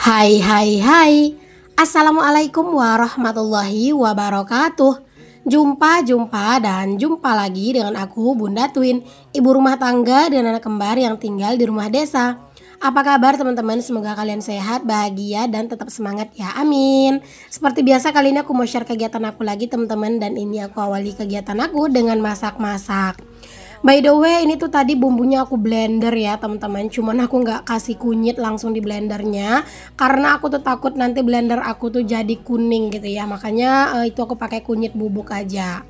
Hai hai hai. Assalamualaikum warahmatullahi wabarakatuh. Jumpa lagi dengan aku Bunda Twin, ibu rumah tangga dengan anak kembar yang tinggal di rumah desa. Apa kabar teman-teman? Semoga kalian sehat, bahagia dan tetap semangat ya. Amin. Seperti biasa kali ini aku mau share kegiatan aku lagi teman-teman, dan ini aku awali kegiatan aku dengan masak-masak. By the way, ini tuh tadi bumbunya aku blender ya teman-teman. Cuman aku nggak kasih kunyit langsung di blendernya, karena aku tuh takut nanti blender aku tuh jadi kuning gitu ya. Makanya itu aku pakai kunyit bubuk aja.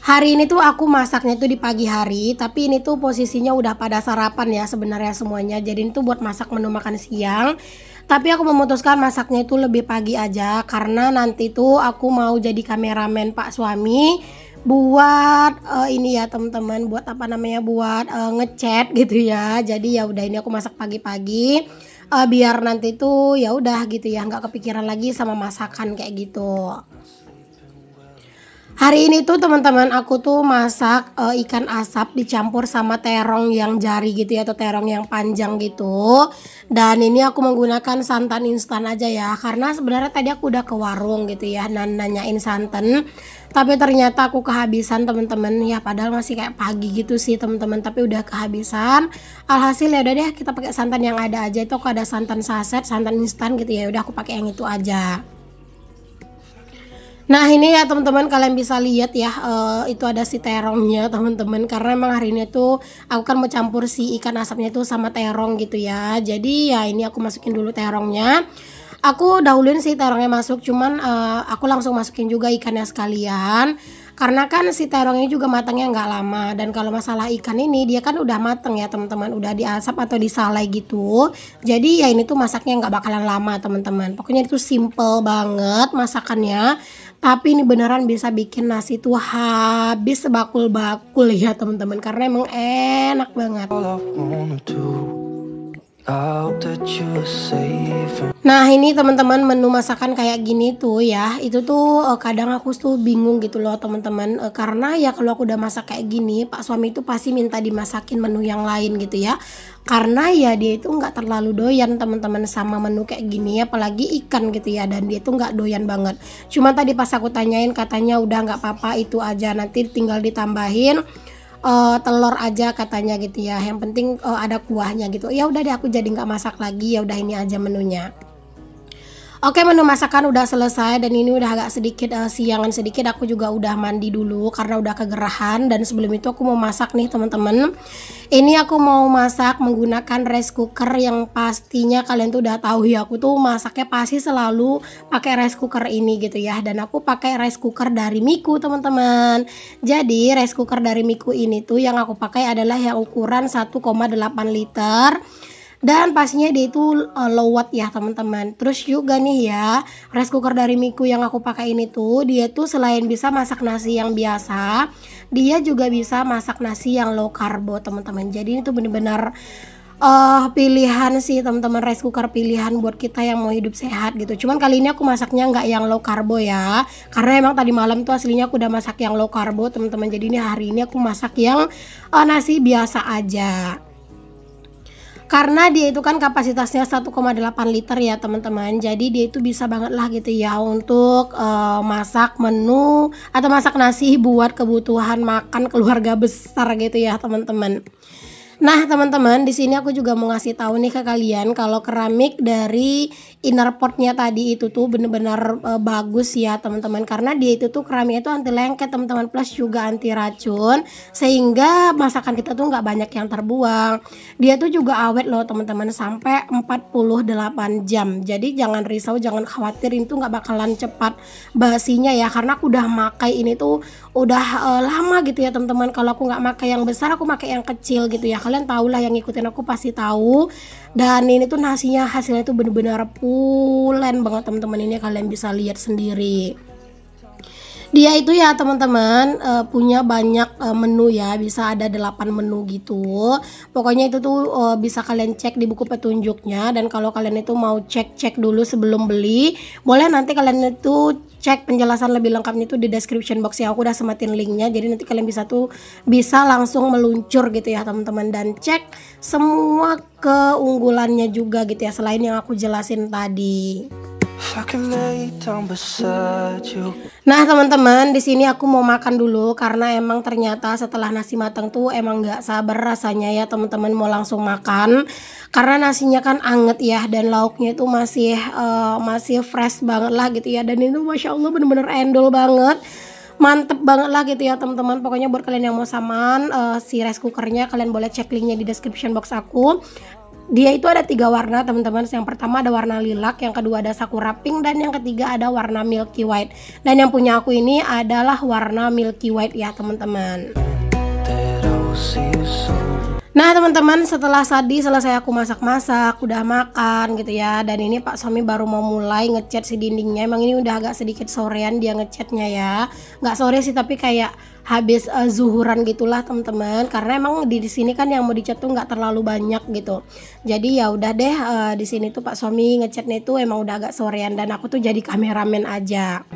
Hari ini tuh aku masaknya tuh di pagi hari, tapi ini tuh posisinya udah pada sarapan ya sebenarnya semuanya. Jadi ini tuh buat masak menu makan siang. Tapi aku memutuskan masaknya itu lebih pagi aja, karena nanti tuh aku mau jadi kameramen Pak suami buat ini ya teman-teman, buat apa namanya, buat ngechat gitu ya. Jadi ya udah, ini aku masak pagi-pagi biar nanti tuh ya udah gitu ya, nggak kepikiran lagi sama masakan kayak gitu. Hari ini tuh teman-teman aku tuh masak ikan asap dicampur sama terong yang jari gitu ya, atau terong yang panjang gitu. Dan ini aku menggunakan santan instan aja ya, karena sebenarnya tadi aku udah ke warung gitu ya nanyain santan, tapi ternyata aku kehabisan teman-teman ya, padahal masih kayak pagi gitu sih teman-teman, tapi udah kehabisan. Alhasil ya udah deh, kita pakai santan yang ada aja. Itu aku ada santan saset, santan instan gitu ya, udah aku pakai yang itu aja. Nah ini ya teman-teman, kalian bisa lihat ya, itu ada si terongnya teman-teman, karena emang hari ini tuh aku kan mau campur si ikan asapnya tuh sama terong gitu ya. Jadi ya ini aku masukin dulu terongnya. Aku dahuluin si terongnya masuk, cuman aku langsung masukin juga ikannya sekalian, karena kan si terongnya juga matangnya nggak lama. Dan kalau masalah ikan ini, dia kan udah mateng ya teman-teman, udah diasap atau disalai gitu. Jadi ya ini tuh masaknya nggak bakalan lama teman-teman. Pokoknya itu simple banget masakannya, tapi ini beneran bisa bikin nasi tuh habis sebakul-bakul ya teman-teman, karena emang enak banget. Nah ini teman-teman, menu masakan kayak gini tuh ya, itu tuh kadang aku tuh bingung gitu loh teman-teman, karena ya kalau aku udah masak kayak gini, Pak suami itu pasti minta dimasakin menu yang lain gitu ya, karena ya dia itu nggak terlalu doyan teman-teman sama menu kayak gini, apalagi ikan gitu ya, dan dia tuh nggak doyan banget. Cuma tadi pas aku tanyain, katanya udah nggak apa-apa, itu aja, nanti tinggal ditambahin telur aja katanya gitu ya, yang penting ada kuahnya gitu. Ya udah deh, aku jadi nggak masak lagi, ya udah ini aja menunya. Oke, menu masakan udah selesai, dan ini udah agak sedikit siangan sedikit. Aku juga udah mandi dulu karena udah kegerahan, dan sebelum itu aku mau masak nih teman-teman. Ini aku mau masak menggunakan rice cooker, yang pastinya kalian tuh udah tahu ya, aku tuh masaknya pasti selalu pakai rice cooker ini gitu ya. Dan aku pakai rice cooker dari Miku teman-teman. Jadi rice cooker dari Miku ini tuh yang aku pakai adalah yang ukuran 1,8 liter. Dan pastinya dia itu low watt ya teman-teman. Terus juga nih ya, rice cooker dari Miku yang aku pakai ini tuh, dia tuh selain bisa masak nasi yang biasa, dia juga bisa masak nasi yang low karbo teman-teman. Jadi itu bener-bener pilihan sih teman-teman, rice cooker pilihan buat kita yang mau hidup sehat gitu. Cuman kali ini aku masaknya nggak yang low karbo ya, karena emang tadi malam tuh aslinya aku udah masak yang low karbo teman-teman. Jadi ini hari ini aku masak yang nasi biasa aja, karena dia itu kan kapasitasnya 1,8 liter ya teman-teman. Jadi dia itu bisa banget lah gitu ya untuk masak menu atau masak nasi buat kebutuhan makan keluarga besar gitu ya teman-teman. Nah teman-teman, di sini aku juga mau ngasih tahu nih ke kalian kalau keramik dari inner potnya tadi itu tuh bener-bener bagus ya teman-teman, karena dia itu tuh keramiknya itu anti lengket teman-teman, plus juga anti racun, sehingga masakan kita tuh nggak banyak yang terbuang. Dia tuh juga awet loh teman-teman, sampai 48 jam. Jadi jangan risau, jangan khawatir, itu nggak bakalan cepat basinya ya, karena aku udah makai ini tuh udah lama gitu ya teman-teman. Kalau aku nggak makai yang besar, aku makai yang kecil gitu ya. Kalian tahu lah, yang ngikutin aku pasti tahu. Dan ini tuh nasinya, hasilnya tuh bener-bener pulen banget teman-teman. Ini kalian bisa lihat sendiri. Dia itu ya teman-teman punya banyak menu ya, bisa ada 8 menu gitu. Pokoknya itu tuh bisa kalian cek di buku petunjuknya, dan kalau kalian itu mau cek-cek dulu sebelum beli, boleh nanti kalian itu cek penjelasan lebih lengkapnya itu di description box ya. Aku udah sematin linknya, jadi nanti kalian bisa langsung meluncur gitu ya teman-teman, dan cek semua keunggulannya juga gitu ya, selain yang aku jelasin tadi. Nah teman-teman, di sini aku mau makan dulu karena emang ternyata setelah nasi matang tuh emang nggak sabar rasanya ya teman-teman mau langsung makan, karena nasinya kan anget ya, dan lauknya itu masih fresh banget lah gitu ya, dan itu masya Allah bener-bener endol banget, mantep banget lah gitu ya teman-teman. Pokoknya buat kalian yang mau saman si rice cookernya, kalian boleh cek linknya di description box aku. Dia itu ada 3 warna teman-teman. Yang pertama ada warna lilac, yang kedua ada sakura pink, dan yang ketiga ada warna milky white. Dan yang punya aku ini adalah warna milky white ya teman-teman. Nah teman-teman, setelah tadi selesai aku masak-masak, udah makan gitu ya, dan ini Pak suami baru mau mulai ngecat si dindingnya. Emang ini udah agak sedikit sorean dia ngecatnya ya, nggak sore sih tapi kayak habis zuhuran gitulah teman-teman, karena emang di sini kan yang mau dicat tuh nggak terlalu banyak gitu. Jadi ya udah deh, di sini tuh Pak suami ngecatnya itu emang udah agak sorean, dan aku tuh jadi kameramen aja.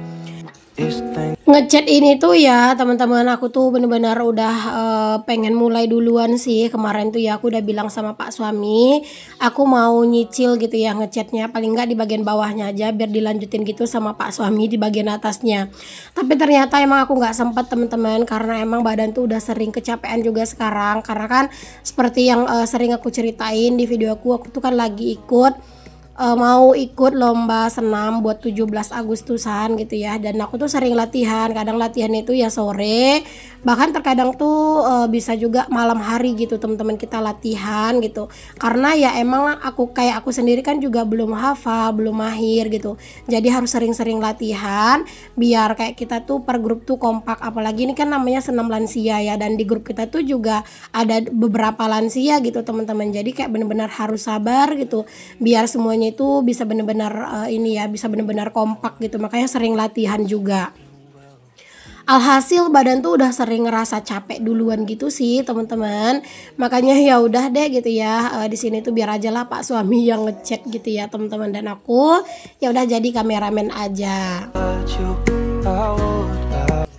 Ngecat ini tuh ya teman-teman, aku tuh bener-bener udah pengen mulai duluan sih. Kemarin tuh ya aku udah bilang sama Pak suami, aku mau nyicil gitu ya ngecatnya, paling nggak di bagian bawahnya aja biar dilanjutin gitu sama Pak suami di bagian atasnya. Tapi ternyata emang aku nggak sempat teman-teman, karena emang badan tuh udah sering kecapean juga sekarang, karena kan seperti yang sering aku ceritain di video aku tuh kan lagi mau ikut lomba senam buat 17 Agustusan gitu ya, dan aku tuh sering latihan, kadang latihan itu ya sore, bahkan terkadang tuh bisa juga malam hari gitu teman-teman kita latihan gitu, karena ya emang aku sendiri kan juga belum hafal, belum mahir gitu, jadi harus sering-sering latihan biar kayak kita tuh per grup tuh kompak. Apalagi ini kan namanya senam lansia ya, dan di grup kita tuh juga ada beberapa lansia gitu teman-teman, jadi kayak bener-bener harus sabar gitu biar semuanya itu bisa benar-benar bisa benar-benar kompak gitu, makanya sering latihan juga. Alhasil badan tuh udah sering ngerasa capek duluan gitu sih teman-teman, makanya ya udah deh gitu ya, di sini tuh biar aja lah Pak suami yang ngecek gitu ya teman-teman, dan aku ya udah jadi kameramen aja.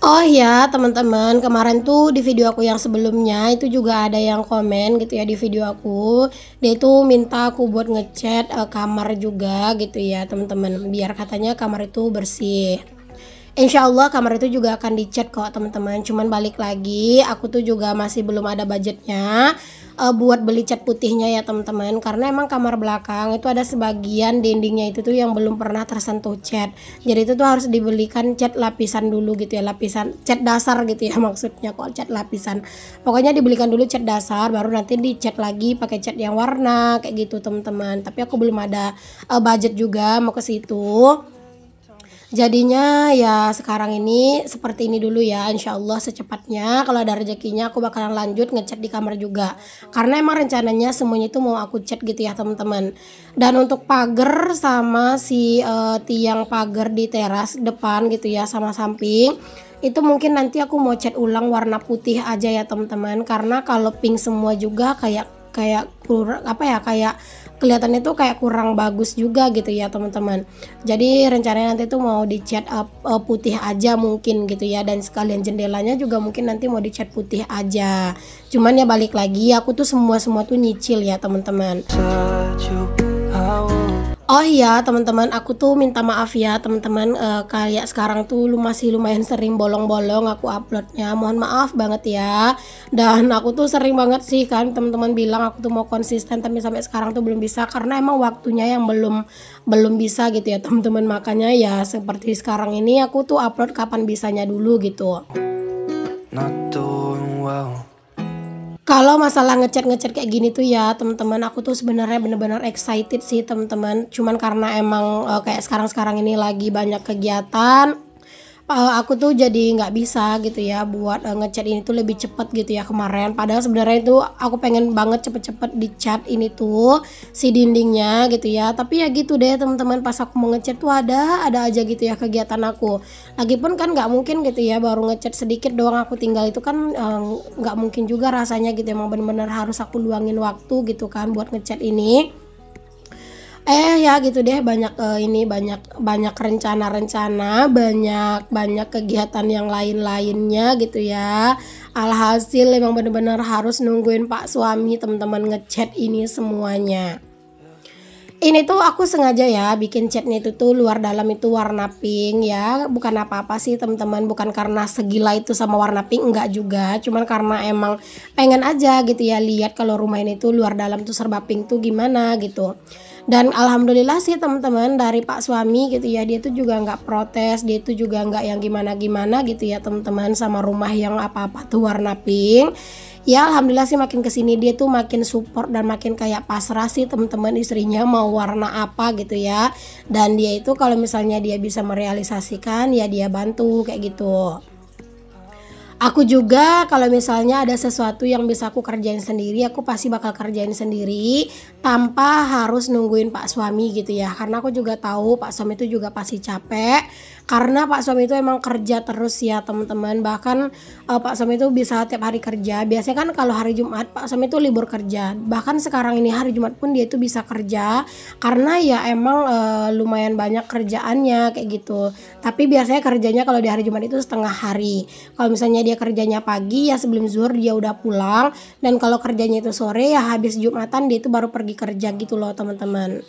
Oh ya teman-teman, kemarin tuh di video aku yang sebelumnya itu juga ada yang komen gitu ya di video aku. Dia itu minta aku buat ngecat kamar juga gitu ya teman-teman, biar katanya kamar itu bersih. Insya Allah kamar itu juga akan dicat kok teman-teman. Cuman balik lagi, aku tuh juga masih belum ada budgetnya buat beli cat putihnya ya teman-teman, karena emang kamar belakang itu ada sebagian dindingnya itu tuh yang belum pernah tersentuh cat. Jadi itu tuh harus dibelikan cat lapisan dulu gitu ya, lapisan cat dasar gitu ya maksudnya, kok cat lapisan. Pokoknya dibelikan dulu cat dasar, baru nanti dicat lagi pakai cat yang warna kayak gitu teman-teman. Tapi aku belum ada budget juga mau ke situ. Jadinya ya sekarang ini seperti ini dulu ya, insya Allah secepatnya kalau ada rezekinya aku bakalan lanjut ngecat di kamar juga, karena emang rencananya semuanya itu mau aku cat gitu ya teman-teman. Dan untuk pagar sama si tiang pagar di teras depan gitu ya sama samping, itu mungkin nanti aku mau cat ulang warna putih aja ya teman-teman, karena kalau pink semua juga kayak kurang kayak kelihatannya tuh kayak kurang bagus juga gitu ya teman-teman. Jadi rencananya nanti tuh mau dicat putih aja mungkin gitu ya, dan sekalian jendelanya juga mungkin nanti mau dicat putih aja. Cuman ya balik lagi, aku tuh semua tuh nyicil ya teman-teman. Oh iya teman-teman, aku tuh minta maaf ya teman-teman, kayak sekarang tuh masih lumayan sering bolong-bolong aku uploadnya, mohon maaf banget ya. Dan aku tuh sering banget sih kan teman-teman bilang aku tuh mau konsisten, tapi sampai sekarang tuh belum bisa, karena emang waktunya yang belum bisa gitu ya teman-teman. Makanya ya seperti sekarang ini aku tuh upload kapan bisanya dulu gitu. Kalau masalah ngecat kayak gini tuh ya teman-teman, aku tuh sebenarnya bener-bener excited sih teman-teman. Cuman karena emang kayak sekarang ini lagi banyak kegiatan, aku tuh jadi nggak bisa gitu ya buat ngecat ini tuh lebih cepet gitu ya kemarin. Padahal sebenarnya itu aku pengen banget cepet-cepet dicat ini tuh si dindingnya gitu ya. Tapi ya gitu deh teman-teman, pas aku mau ngecat tuh ada aja gitu ya kegiatan aku. Lagipun kan nggak mungkin gitu ya baru ngecat sedikit doang aku tinggal, itu kan nggak mungkin juga rasanya gitu. Emang bener-bener harus aku luangin waktu gitu kan buat ngecat ini. Ya gitu deh, banyak ini banyak rencana-rencana, banyak kegiatan yang lain-lainnya gitu ya. Alhasil emang bener-bener harus nungguin Pak suami teman-teman ngecat ini semuanya. Ini tuh aku sengaja ya bikin catnya itu tuh luar dalam itu warna pink ya, bukan apa-apa sih teman-teman, bukan karena segila itu sama warna pink, enggak juga, cuman karena emang pengen aja gitu ya lihat kalau rumah ini tuh luar dalam tuh serba pink tuh gimana gitu. Dan alhamdulillah sih teman-teman, dari Pak suami gitu ya, dia tuh juga nggak protes, dia tuh juga nggak yang gimana-gimana gitu ya teman-teman sama rumah yang apa-apa tuh warna pink. Ya alhamdulillah sih makin kesini dia tuh makin support dan makin kayak pasrah sih teman-teman, istrinya mau warna apa gitu ya. Dan dia itu kalau misalnya dia bisa merealisasikan ya dia bantu kayak gitu. Aku juga kalau misalnya ada sesuatu yang bisa aku kerjain sendiri, aku pasti bakal kerjain sendiri tanpa harus nungguin Pak suami gitu ya. Karena aku juga tahu Pak suami itu juga pasti capek. Karena Pak suami itu emang kerja terus ya teman-teman. Bahkan Pak suami itu bisa tiap hari kerja. Biasanya kan kalau hari Jumat Pak suami itu libur kerja. Bahkan sekarang ini hari Jumat pun dia itu bisa kerja karena ya emang lumayan banyak kerjaannya kayak gitu. Tapi biasanya kerjanya kalau di hari Jumat itu setengah hari. Kalau misalnya dia kerjanya pagi ya sebelum zuhur dia udah pulang, dan kalau kerjanya itu sore ya habis Jumatan dia itu baru pergi kerja gitu loh teman-teman.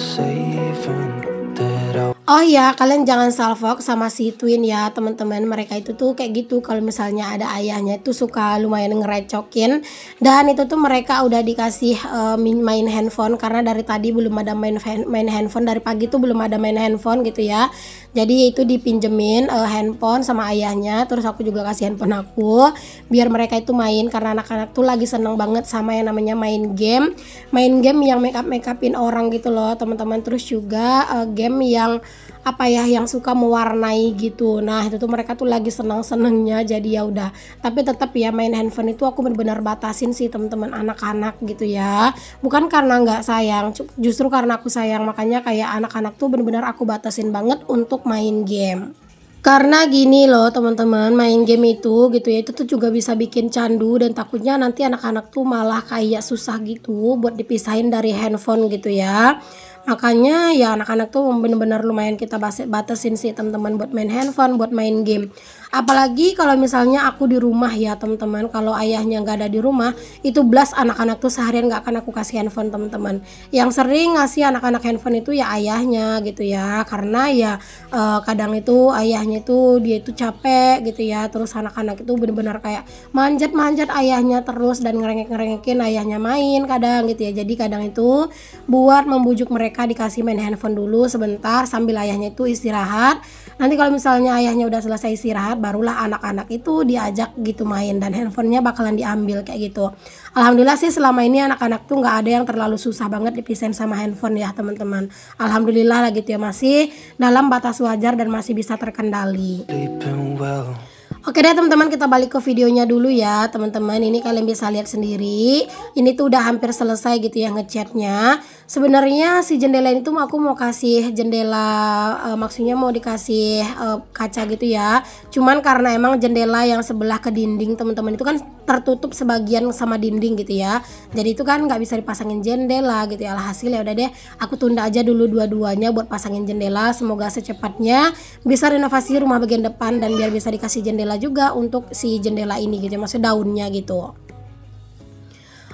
Oh ya, kalian jangan salfok sama si Twin ya teman-teman. Mereka itu tuh kayak gitu, kalau misalnya ada ayahnya itu suka lumayan ngerecokin. Dan itu tuh mereka udah dikasih main handphone, karena dari tadi belum ada main handphone, dari pagi tuh belum ada main handphone gitu ya. Jadi itu dipinjemin handphone sama ayahnya. Terus aku juga kasih handphone aku biar mereka itu main, karena anak-anak tuh lagi seneng banget sama yang namanya main game yang make upin orang gitu loh teman-teman. Terus juga game yang apa ya, yang suka mewarnai gitu. Nah itu tuh mereka tuh lagi seneng-senengnya. Jadi ya udah, tapi tetap ya main handphone itu aku benar-benar batasin sih teman-teman anak-anak gitu ya. Bukan karena nggak sayang, justru karena aku sayang, makanya kayak anak-anak tuh benar-benar aku batasin banget untuk main game. Karena gini loh teman-teman, main game itu gitu ya, itu tuh juga bisa bikin candu, dan takutnya nanti anak-anak tuh malah kayak susah gitu buat dipisahin dari handphone gitu ya. Makanya ya anak-anak tuh bener-bener lumayan kita batasin sih teman-teman buat main handphone, buat main game. Apalagi kalau misalnya aku di rumah ya teman-teman, kalau ayahnya nggak ada di rumah, itu blast anak-anak tuh seharian nggak akan aku kasih handphone teman-teman. Yang sering ngasih anak-anak handphone itu ya ayahnya gitu ya, karena ya kadang itu ayahnya itu dia itu capek gitu ya. Terus anak-anak itu bener-bener kayak manjat-manjat ayahnya terus dan ngerengek-ngerengekin ayahnya main kadang gitu ya. Jadi kadang itu buat membujuk mereka dikasih main handphone dulu sebentar sambil ayahnya itu istirahat. Nanti kalau misalnya ayahnya udah selesai istirahat, barulah anak-anak itu diajak gitu main, dan handphonenya bakalan diambil kayak gitu. Alhamdulillah sih selama ini anak-anak tuh nggak ada yang terlalu susah banget dipisahin sama handphone ya teman-teman. Alhamdulillah lah gitu ya, masih dalam batas wajar dan masih bisa terkendali. Oke deh teman-teman, kita balik ke videonya dulu ya teman-teman. Ini kalian bisa lihat sendiri, ini tuh udah hampir selesai gitu ya ngecatnya. Sebenarnya si jendela ini tuh aku mau kasih jendela, maksudnya mau dikasih kaca gitu ya. Cuman karena emang jendela yang sebelah ke dinding teman-teman itu kan tertutup sebagian sama dinding gitu ya. Jadi itu kan nggak bisa dipasangin jendela gitu ya. Alhasil ya udah deh, aku tunda aja dulu dua-duanya buat pasangin jendela. Semoga secepatnya bisa renovasi rumah bagian depan dan biar bisa dikasih jendela juga untuk si jendela ini gitu, maksudnya daunnya gitu.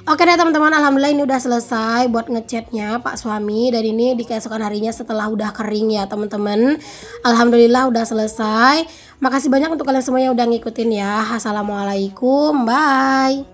Oke deh teman-teman, alhamdulillah ini udah selesai buat ngecatnya Pak suami, dan ini di keesokan harinya setelah udah kering ya teman-teman. Alhamdulillah udah selesai. Makasih banyak untuk kalian semua yang udah ngikutin ya. Assalamualaikum, bye.